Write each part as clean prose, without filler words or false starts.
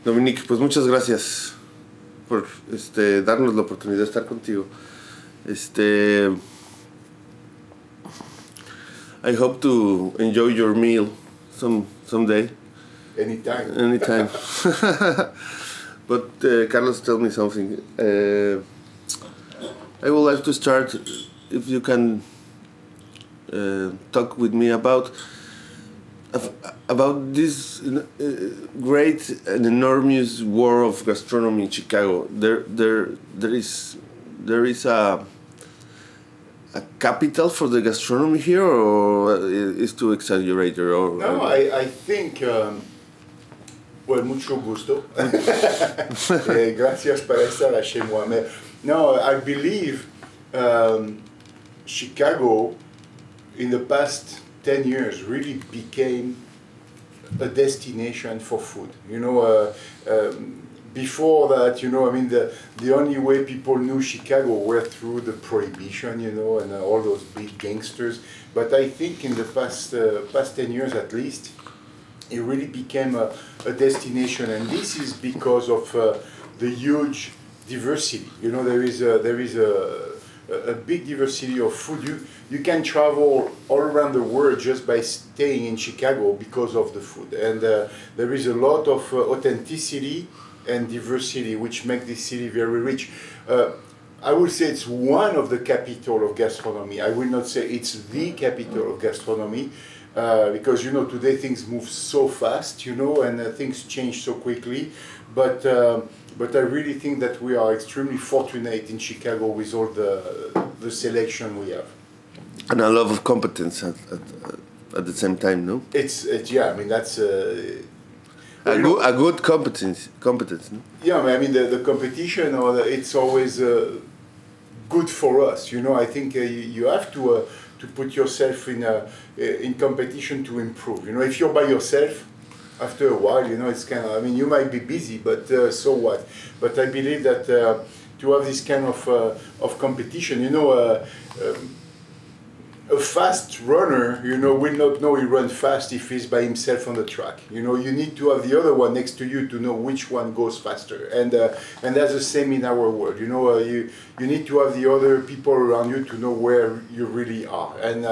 Dominique, pues muchas gracias por darnos la oportunidad de estar contigo. I hope to enjoy your meal someday. Anytime. But Carlos, tell me something. I would like to start, if you can talk with me about this great and enormous war of gastronomy in Chicago. There is a capital for the gastronomy here, or is too exaggerated? Or no, I think. Well, mucho gusto. Gracias por estar chez moi. No, I believe Chicago, in the past 10 years, really became a destination for food. Before that, the only way people knew Chicago were through the Prohibition, and all those big gangsters. But I think in the past 10 years at least, it really became a destination, and this is because of the huge diversity. There is a big diversity of food. You can travel all around the world just by staying in Chicago because of the food, and there is a lot of authenticity and diversity which make this city very rich. I would say it's one of the capital of gastronomy. I will not say it's the capital of gastronomy. Because today things move so fast, and things change so quickly. But I really think that we are extremely fortunate in Chicago with all the selection we have. And a lot of competence at the same time, no? It's that's a good competence. No? Yeah, the competition, it's always good for us. I think you have to put yourself in competition to improve. If you're by yourself, after a while, it's kind of, you might be busy, but so what? But I believe that to have this kind of competition, a fast runner, will not know he runs fast if he's by himself on the track. You need to have the other one next to you to know which one goes faster. And that's the same in our world. You need to have the other people around you to know where you really are. And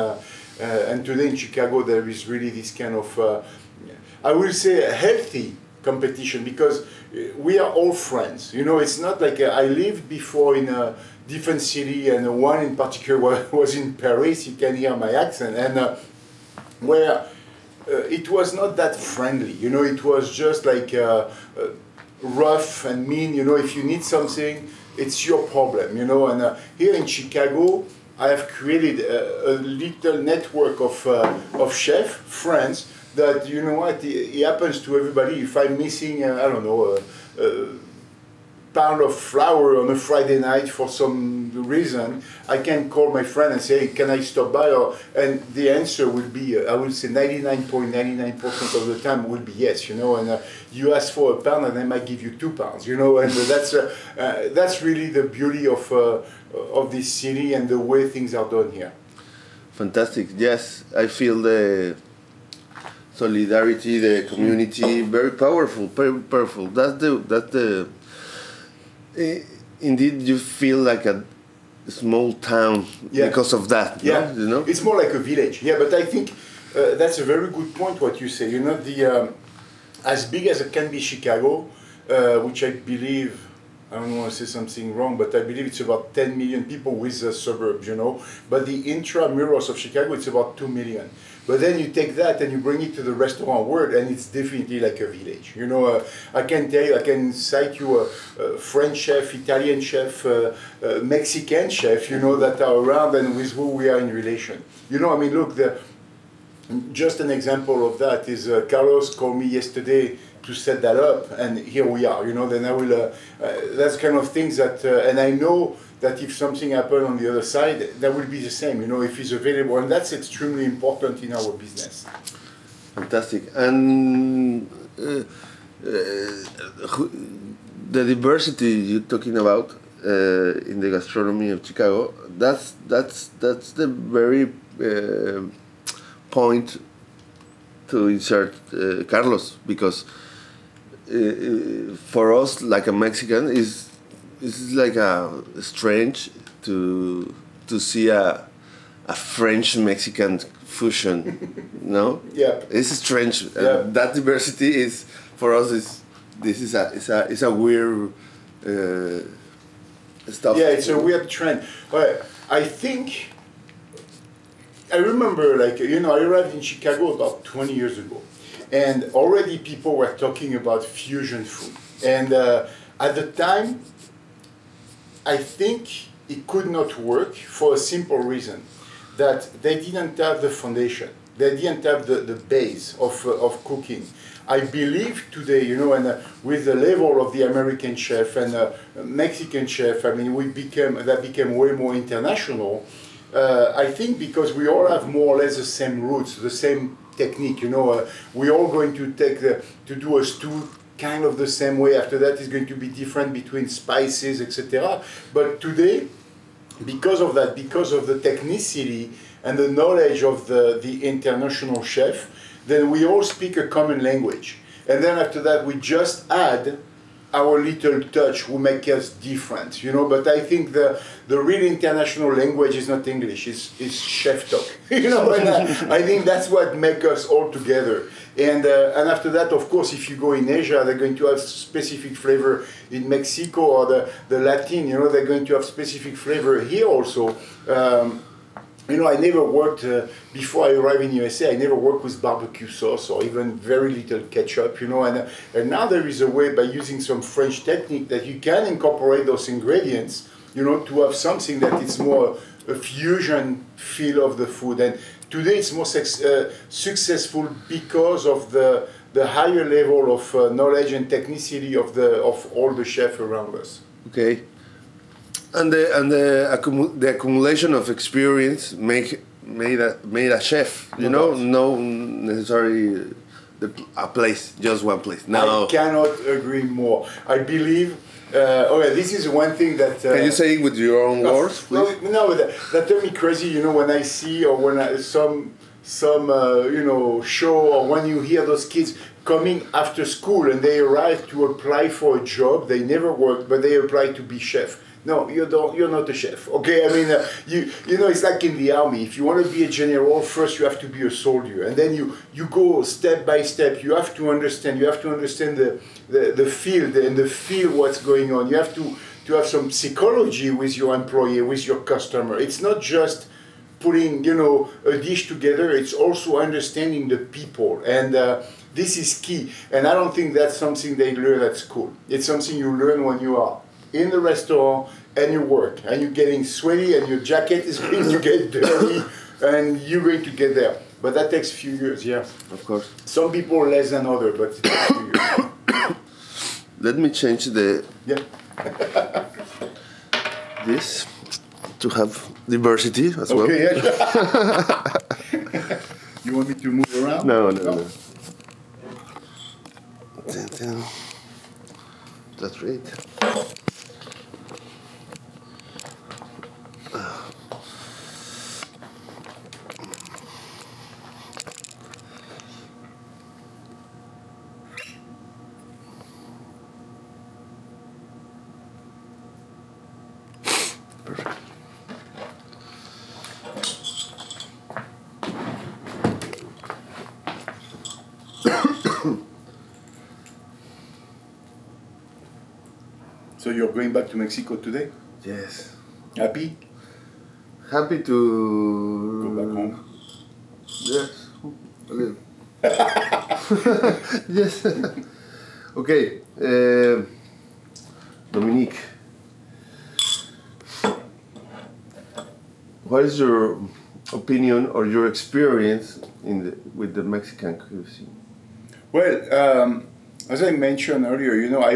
today in Chicago there is really this kind of, I will say, a healthy competition, because we are all friends. It's not like I lived before in a different city, and one in particular was in Paris. You can hear my accent, and where it was not that friendly. It was just like rough and mean. If you need something, it's your problem. And here in Chicago, I have created a little network of chef friends that, it happens to everybody. If I'm missing, I don't know, pound of flour on a Friday night for some reason, I can call my friend and say, hey, can I stop by? And the answer will be, I would say 99.99% of the time will be yes, and you ask for a pound and I might give you 2 pounds, and that's really the beauty of this city and the way things are done here. Fantastic. Yes, I feel the solidarity, the community, very powerful, very powerful. That's the indeed, you feel like a small town because of that. Yeah, no? It's more like a village. Yeah, but I think that's a very good point what you say. As big as it can be Chicago, which I believe, I don't want to say something wrong, but I believe it's about 10 million people with the suburbs, But the intramuros of Chicago, it's about 2 million. But then you take that and you bring it to the restaurant world, and it's definitely like a village. I can tell you, I can cite you a French chef, Italian chef, Mexican chef, that are around and with who we are in relation. Look, just an example of that is Carlos called me yesterday to set that up, and here we are. Then I will. That's kind of things that, and I know that if something happens on the other side, that will be the same, if he's available. And that's extremely important in our business. Fantastic. And the diversity you're talking about in the gastronomy of Chicago, that's the very point to insert Carlos, because for us, like a Mexican, is like a strange to see a French Mexican fusion. No, Yeah. it's strange. Yeah. That diversity is for us is a weird stuff. Yeah, it's a weird trend. But I think I remember, like, I arrived in Chicago about 20 years ago, and already people were talking about fusion food. And at the time, I think it could not work for a simple reason, that they didn't have the foundation. They didn't have the base of cooking. I believe today, and with the level of the American chef and Mexican chef, I mean, that became way more international. I think because we all have more or less the same roots, the same technique. We're all going to to do a stew kind of the same way. After that, it's going to be different between spices, etc. But today, because of that, because of the technicity and the knowledge of the international chef, then we all speak a common language. And then after that, we just add our little touch will make us different, But I think the real international language is not English; it's chef talk, And I think that's what makes us all together. And after that, of course, if you go in Asia, they're going to have specific flavor. In Mexico or the Latin, they're going to have specific flavor here also. I never worked, before I arrived in USA, I never worked with barbecue sauce or even very little ketchup, and now there is a way by using some French technique that you can incorporate those ingredients, to have something that is more a fusion feel of the food. And today it's more successful because of the higher level of knowledge and technicity of all the chefs around us. Okay. And the accumulation of experience made a chef, no necessarily a place, just one place. No. I cannot agree more. I believe. This is one thing that. Can you say it with your own words, please? No, that turns me crazy. When I see or when some show or when you hear those kids coming after school and they arrive to apply for a job, they never worked, but they apply to be chef. No, you're not a chef. Okay, I mean, it's like in the army. If you want to be a general, first you have to be a soldier, and then you go step by step. You have to understand. You have to understand the field and the feel what's going on. You have to have some psychology with your employee, with your customer. It's not just putting a dish together. It's also understanding the people, and this is key. And I don't think that's something they learn at school. It's something you learn when you are in the restaurant and you work and you're getting sweaty and your jacket is going to get dirty and you're going to get there. But that takes a few years, yeah. Of course. Some people less than others, but it takes a few years. Let me change this to have diversity as well. Okay, yeah. You want me to move around? No. That's right. Perfect. So you're going back to Mexico today? Yes. Happy? Happy to Go back home? Yes. A little. Yes. Okay. Dominique, what is your opinion or your experience with the Mexican cuisine? Well, as I mentioned earlier, I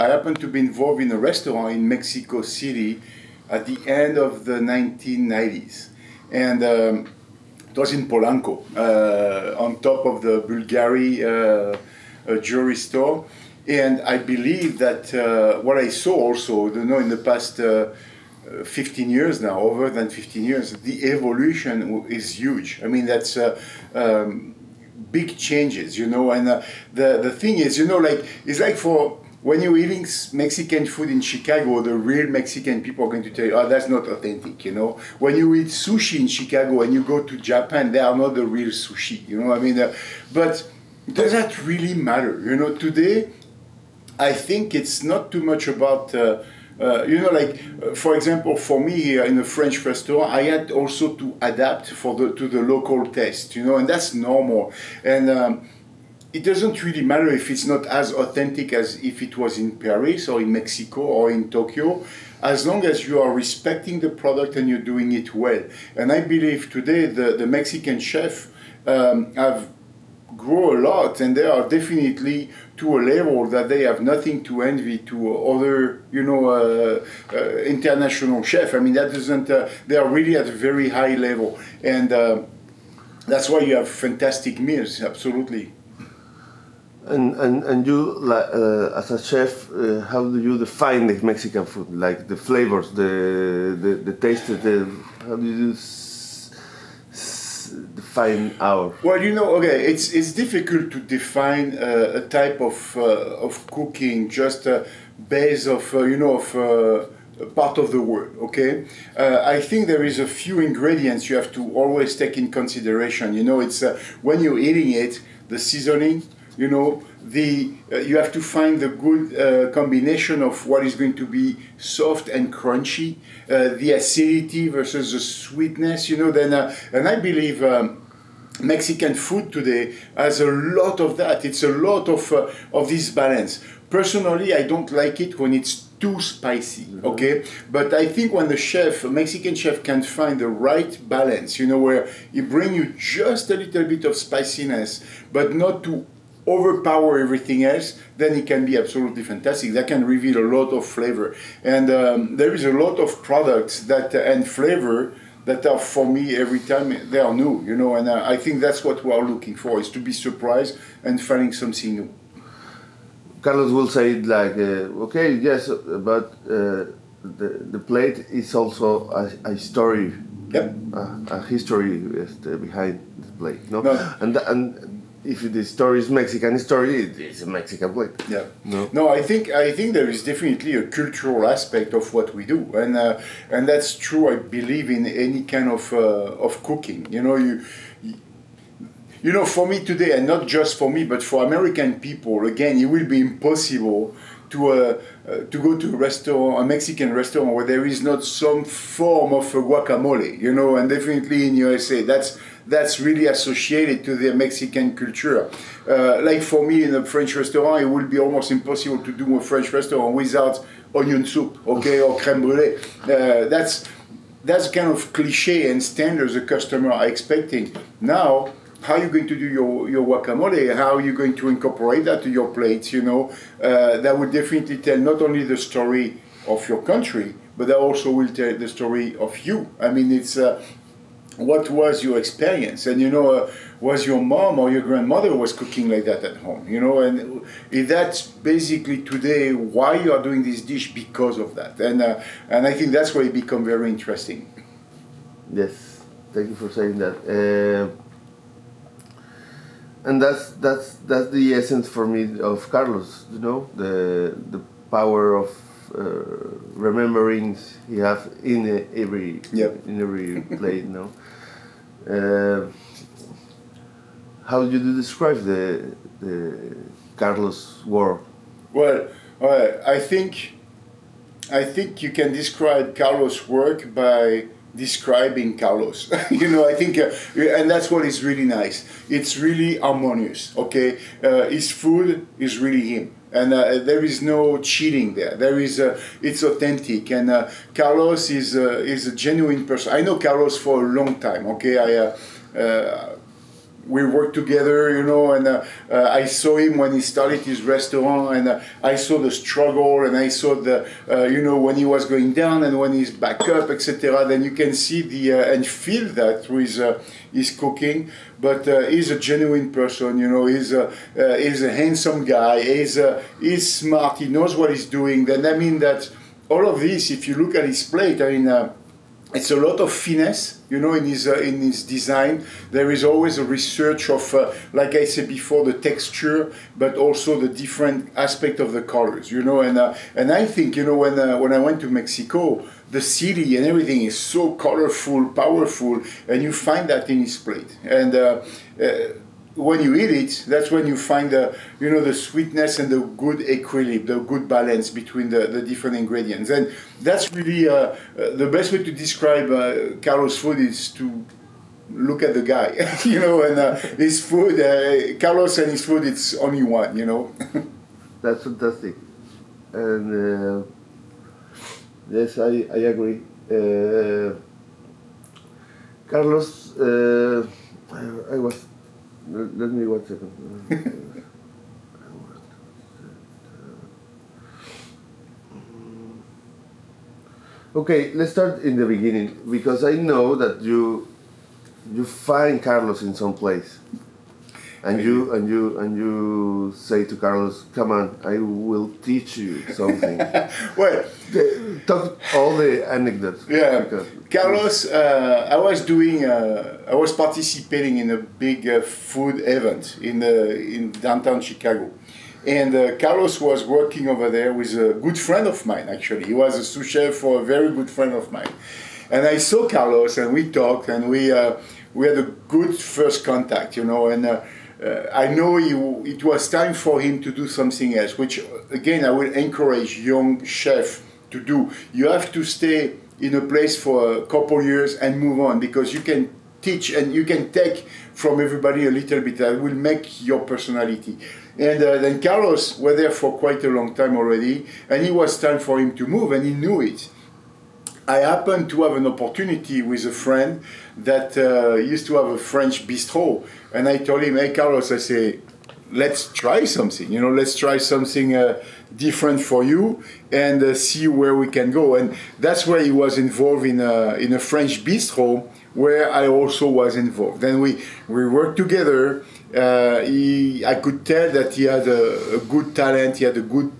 happened to be involved in a restaurant in Mexico City at the end of the 1990s. And it was in Polanco, on top of the Bulgari jewelry store. And I believe that what I saw also, in the past 15 years now, over than 15 years, the evolution is huge. I mean, that's big changes, you know. And the thing is, you know, like it's like for when you're eating Mexican food in Chicago, the real Mexican people are going to tell you, oh, that's not authentic, you know. When you eat sushi in Chicago and you go to Japan, they are not the real sushi, you know. I mean, but does that really matter? You know, today, I think it's not too much about, you know, like, for example, for me here in a French restaurant, I had also to adapt to the local taste, you know, and that's normal. And it doesn't really matter if it's not as authentic as if it was in Paris or in Mexico or in Tokyo, as long as you are respecting the product and you're doing it well. And I believe today the Mexican chef have grow a lot, and they are definitely to a level that they have nothing to envy to other, you know, international chef. I mean, that doesn't. They are really at a very high level, and that's why you have fantastic meals. Absolutely. And you, like, as a chef, how do you define the Mexican food? Like the flavors, the taste, how do you define our? Well, you know, okay, it's difficult to define a type of cooking just based of you know of. Part of the world, okay? I think there is a few ingredients you have to always take in consideration. You know, it's when you're eating it, the seasoning, you know, you have to find the good combination of what is going to be soft and crunchy, the acidity versus the sweetness, you know, then, and I believe Mexican food today has a lot of that. It's a lot of this balance. Personally, I don't like it when it's too spicy, okay? But I think when a Mexican chef can find the right balance, you know, where he bring you just a little bit of spiciness, but not to overpower everything else, then it can be absolutely fantastic. That can reveal a lot of flavor. And there is a lot of products that and flavor that are, for me, every time they are new, you know, and I think that's what we are looking for, is to be surprised and finding something new. Carlos will say like, okay, yes, but the plate is also a story, Yep. A history behind the plate, no? No. And if the story is Mexican story, it's a Mexican plate. Yeah. No. I think there is definitely a cultural aspect of what we do, and that's true. I believe in any kind of cooking. You know, you know, for me today, and not just for me, but for American people, again, it will be impossible to go to a Mexican restaurant where there is not some form of a guacamole, you know, and definitely in USA, that's really associated to the Mexican culture. Like for me in a French restaurant, it would be almost impossible to do a French restaurant without onion soup, okay, or crème brûlée. That's kind of cliche and standards the customer are expecting. Now, how are you going to do your guacamole? How are you going to incorporate that to your plates? You know, that would definitely tell not only the story of your country, but that also will tell the story of you. I mean, it's what was your experience, and you know, was your mom or your grandmother was cooking like that at home? You know, and that's basically today why you are doing this dish, because of that, and I think that's where it become very interesting. Yes, thank you for saying that. And that's the essence for me of Carlos, you know, the power of remembering he have in every plate, you know. How do you describe the Carlos world? Well, I think you can describe Carlos' work by describing Carlos. You know, I think, and that's what is really nice. It's really harmonious, okay? His food is really him. And there is no cheating there. It's authentic. And Carlos is a genuine person. I know Carlos for a long time, okay? We worked together, you know, and I saw him when he started his restaurant, and I saw the struggle, and I saw you know, when he was going down and when he's back up, etc. Then you can see and feel that through his cooking. But he's a genuine person, you know. He's a handsome guy. He's smart. He knows what he's doing. Then I mean that all of this, if you look at his plate, I mean. it's a lot of finesse, in his design. There is always a research of, like I said before, the texture, but also the different aspect of the colors, and I think, when I went to Mexico, the city and everything is so colorful, powerful, and you find that in his plate. And when you eat it, that's when you find the sweetness and the good equilibrium, the good balance between the different ingredients. And that's really the best way to describe Carlos' food is to look at the guy, and his food, Carlos and his food, it's only one, That's fantastic. And yes, I agree. Carlos, I was. Let me 1 second. Okay, let's start in the beginning, because I know that you find Carlos in some place, and you say to Carlos, "Come on, I will teach you something." Well, talk all the anecdotes. Yeah, Carlos, I was participating in a big food event in downtown Chicago. And Carlos was working over there with a good friend of mine, actually. He was a sous chef for a very good friend of mine. And I saw Carlos, and we talked, and we had a good first contact, and I know it was time for him to do something else, which, again, I will encourage young chefs to do. You have to stay in a place for a couple years and move on, because you can teach and you can take from everybody a little bit. That will make your personality. And then Carlos was there for quite a long time already, and it was time for him to move, and he knew it. I happened to have an opportunity with a friend that used to have a French bistro, and I told him, "Hey, Carlos," I say, "let's try something. Let's try something different for you, and see where we can go." And that's where he was involved in a French bistro, where I also was involved. And we worked together. I could tell that he had a good talent. He had a good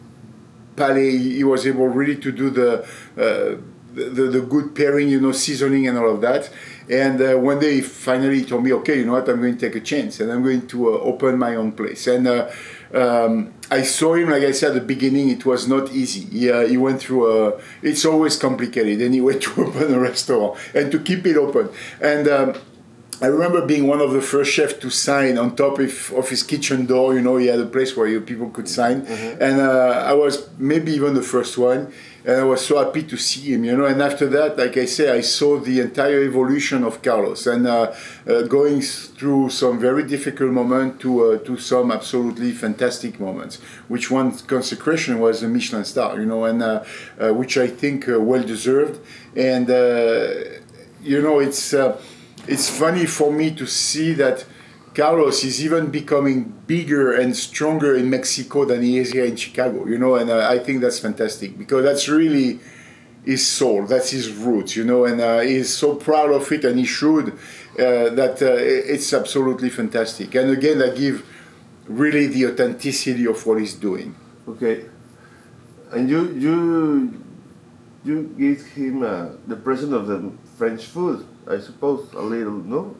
palate. He was able really to do the good pairing, seasoning and all of that. And one day, finally, he told me, "Okay, you know what? I'm going to take a chance, and I'm going to open my own place." And I saw him, like I said at the beginning, it was not easy. He went through it's always complicated anyway to open a restaurant and to keep it open. And I remember being one of the first chefs to sign on top of his kitchen door. He had a place where people could sign. Mm-hmm. And I was maybe even the first one. And I was so happy to see him, And after that, like I say, I saw the entire evolution of Carlos, and going through some very difficult moments to some absolutely fantastic moments. Which one consecration was a Michelin star, and which I think well deserved. And it's funny for me to see that Carlos is even becoming bigger and stronger in Mexico than he is here in Chicago, and I think that's fantastic, because that's really his soul, that's his roots, and he's so proud of it, and he should, it's absolutely fantastic. And again, I give really the authenticity of what he's doing. Okay. And you give him the present of the French food, I suppose, a little, no?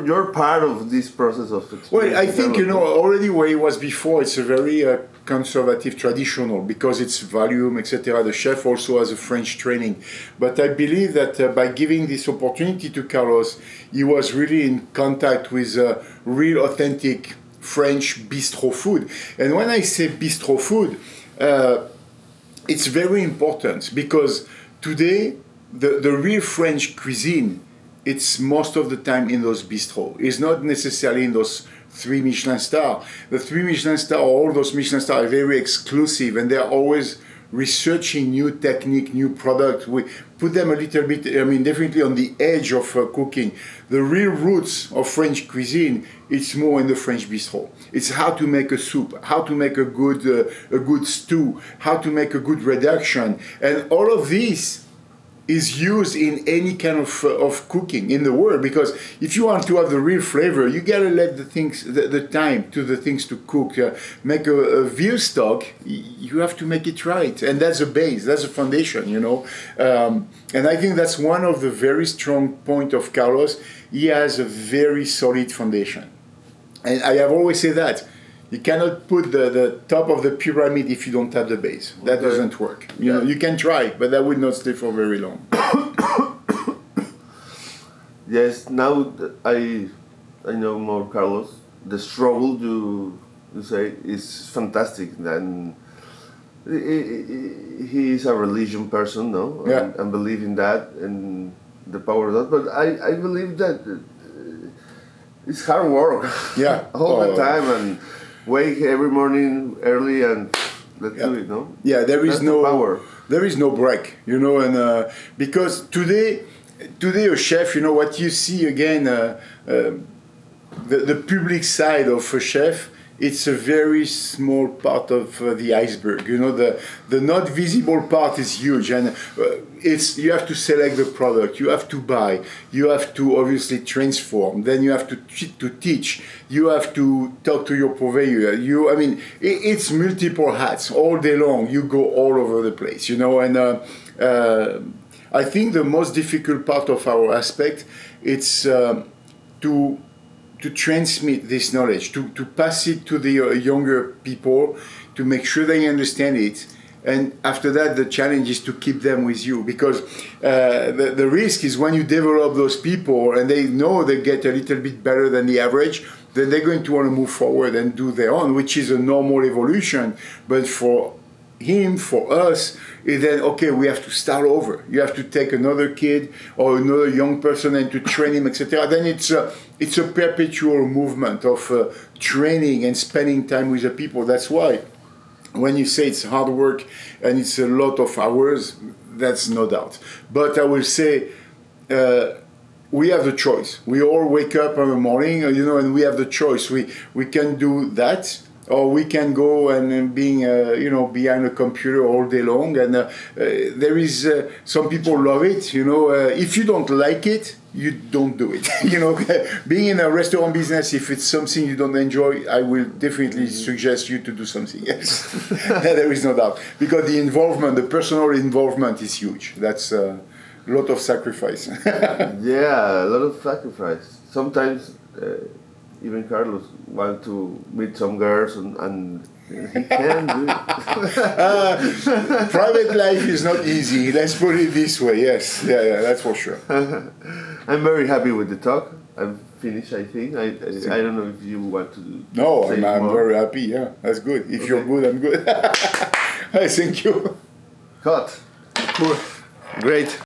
You're part of this process of experience. Well, I think, already where he was before, it's a very conservative, traditional, because it's volume, etc. The chef also has a French training. But I believe that by giving this opportunity to Carlos, he was really in contact with real, authentic French bistro food. And when I say bistro food, it's very important, because today, the real French cuisine, it's most of the time in those bistros. It's not necessarily in those 3 Michelin stars. The 3 Michelin stars, all those Michelin stars are very exclusive, and they're always researching new technique, new product. We put them a little bit, definitely on the edge of cooking. The real roots of French cuisine, it's more in the French bistro. It's how to make a soup, how to make a good stew, how to make a good reduction. And all of these is used in any kind of cooking in the world, because if you want to have the real flavor, you gotta let the time to the things to cook. Make a veal stock, you have to make it right, and that's the base, that's the foundation, you know. And I think that's one of the very strong point of Carlos. He has a very solid foundation, and I have always said that. You cannot put the top of the pyramid if you don't have the base. That doesn't work. You know, you can try, but that will not stay for very long. Yes, now I know more Carlos. The struggle you say is fantastic, and he is a religion person, no? Yeah. And believe in that and the power of that. But I believe that it's hard work. Yeah. all the time, and wake every morning early and let's do it, no? Yeah, there is That's no the power. There is no break, you know, and because today a chef, you know, what you see again, the public side of a chef, it's a very small part of the iceberg. You know, the not visible part is huge, and it's, you have to select the product, you have to buy, you have to obviously transform, then you have to teach, you have to talk to your purveyor. I mean, it's multiple hats all day long. You go all over the place, you know, and I think the most difficult part of our aspect, it's to transmit this knowledge, to pass it to the younger people, to make sure they understand it. And after that, the challenge is to keep them with you, because the risk is when you develop those people and they know they get a little bit better than the average, then they're going to want to move forward and do their own, which is a normal evolution. But for him, for us, is then, okay, we have to start over. You have to take another kid or another young person and to train him, etc. Then it's a perpetual movement of training and spending time with the people. That's why when you say it's hard work and it's a lot of hours, that's no doubt. But I will say, we have the choice. We all wake up in the morning, you know, and we have the choice. We can do that, or we can go and being, you know, behind a computer all day long. And there is, some people love it, you know. If you don't like it, you don't do it. You know, being in a restaurant business, if it's something you don't enjoy, I will definitely suggest you to do something else. There is no doubt. Because the involvement, the personal involvement is huge. That's a lot of sacrifice. Yeah, a lot of sacrifice. Sometimes even Carlos wants to meet some girls and he can't do it. Private life is not easy. Let's put it this way. Yes, yeah, that's for sure. I'm very happy with the talk. I'm finished, I think. I don't know if you want to. No, say I'm more. very happy. Yeah, that's good. If Okay. you're good, I'm good. Thank you. Cut. Cool. Great.